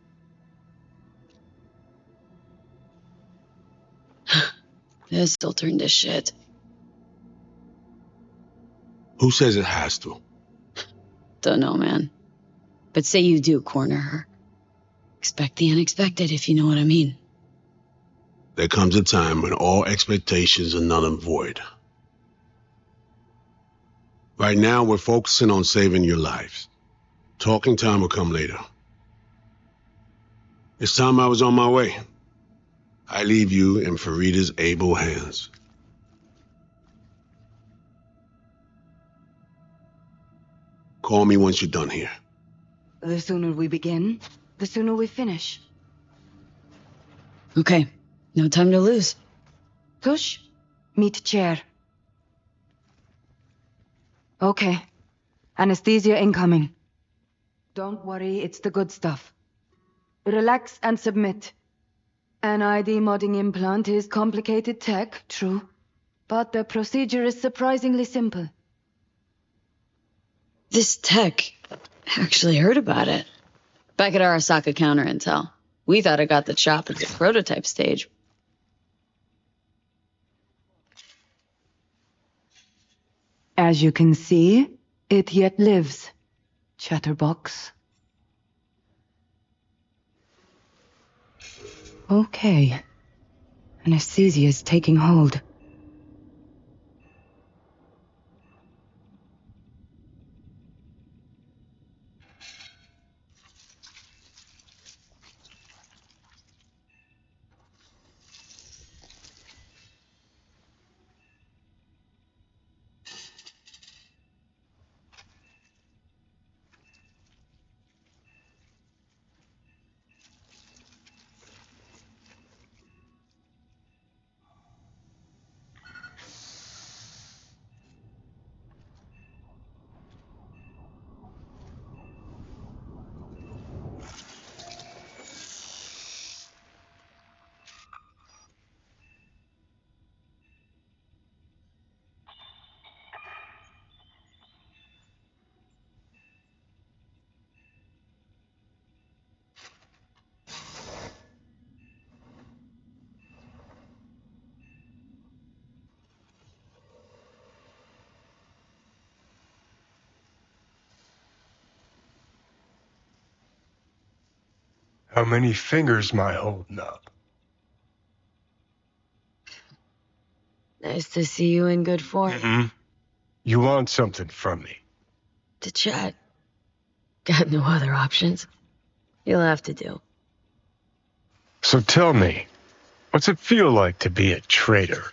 This'll turn to shit. Who says it has to? Don't know, man. But say you do corner her. Expect the unexpected, if you know what I mean. There comes a time when all expectations are null and void. Right now, we're focusing on saving your lives. Talking time will come later. It's time I was on my way. I leave you in Farida's able hands. Call me once you're done here. The sooner we begin, the sooner we finish. Okay. No time to lose. Tush, meet chair. Okay. Anesthesia incoming. Don't worry, it's the good stuff. Relax and submit. An ID modding implant is complicated tech, true. But the procedure is surprisingly simple. This tech actually heard about it. Back at Arasaka Counter Intel. We thought it got the chop at the prototype stage. As you can see, it yet lives. Chatterbox. Okay. Anesthesia is taking hold. How many fingers am I holding up? Nice to see you in good form. Mm-hmm. You want something from me? To chat. Got no other options. You'll have to do. So tell me, what's it feel like to be a traitor?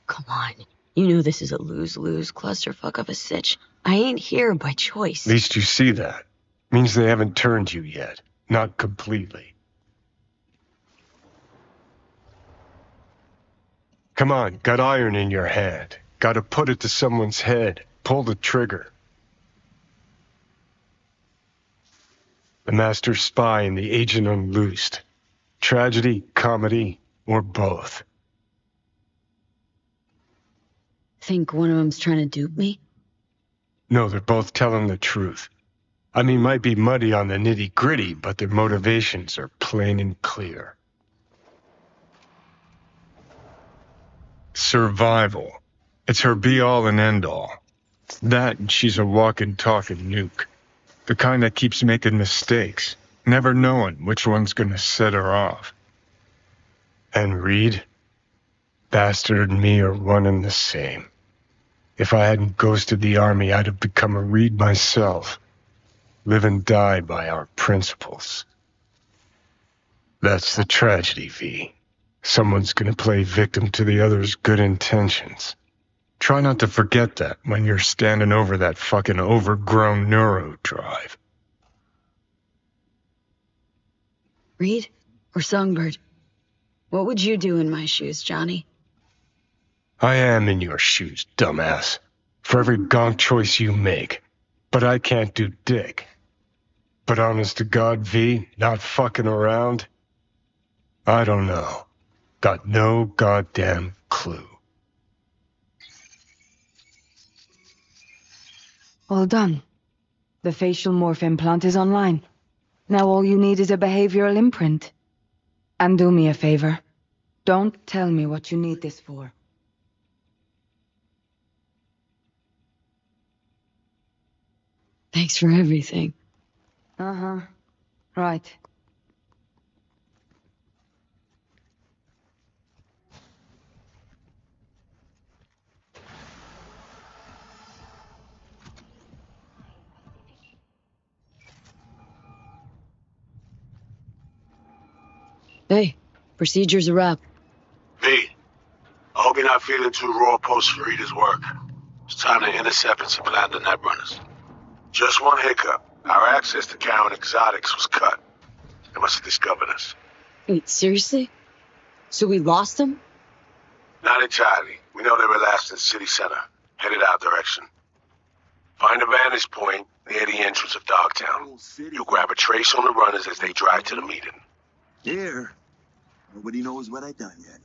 Come on. You know this is a lose-lose clusterfuck of a sitch. I ain't here by choice. At least you see that. Means they haven't turned you yet. Not completely. Come on, got iron in your hand. Gotta put it to someone's head. Pull the trigger. The master spy and the agent unloosed. Tragedy, comedy, or both. Think one of them's trying to dupe me? No, they're both telling the truth. I mean, might be muddy on the nitty-gritty, but their motivations are plain and clear. Survival. It's her be-all and end-all. That and she's a walking, talking nuke. The kind that keeps making mistakes, never knowing which one's gonna set her off. And Reed? Bastard and me are one and the same. If I hadn't ghosted the army, I'd have become a Reed myself. Live and die by our principles. That's the tragedy, V. Someone's gonna play victim to the other's good intentions. Try not to forget that when you're standing over that fucking overgrown neuro drive. Reed or Songbird? What would you do in my shoes, Johnny? I am in your shoes, dumbass. For every gonk choice you make. But I can't do dick. But honest to God, V, not fucking around? I don't know. Got no goddamn clue. All done. The facial morph implant is online. Now all you need is a behavioral imprint. And do me a favor. Don't tell me what you need this for. Thanks for everything. Uh-huh. Right. Hey, procedure's a wrap. V, I hope you're not feeling too raw post Farida's work. It's time to intercept and supplant the netrunners. Just one hiccup. Our access to Karen Exotics was cut. They must have discovered us. Wait, seriously? So we lost them? Not entirely. We know they relaxed in the city center, headed our direction. Find a vantage point near the entrance of Dogtown. You'll grab a trace on the runners as they drive to the meeting. Here, nobody knows what I done yet.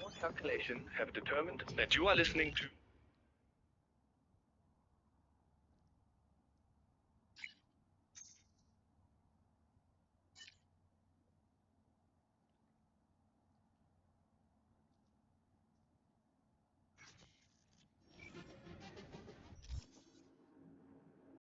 Our calculations have determined that you are listening to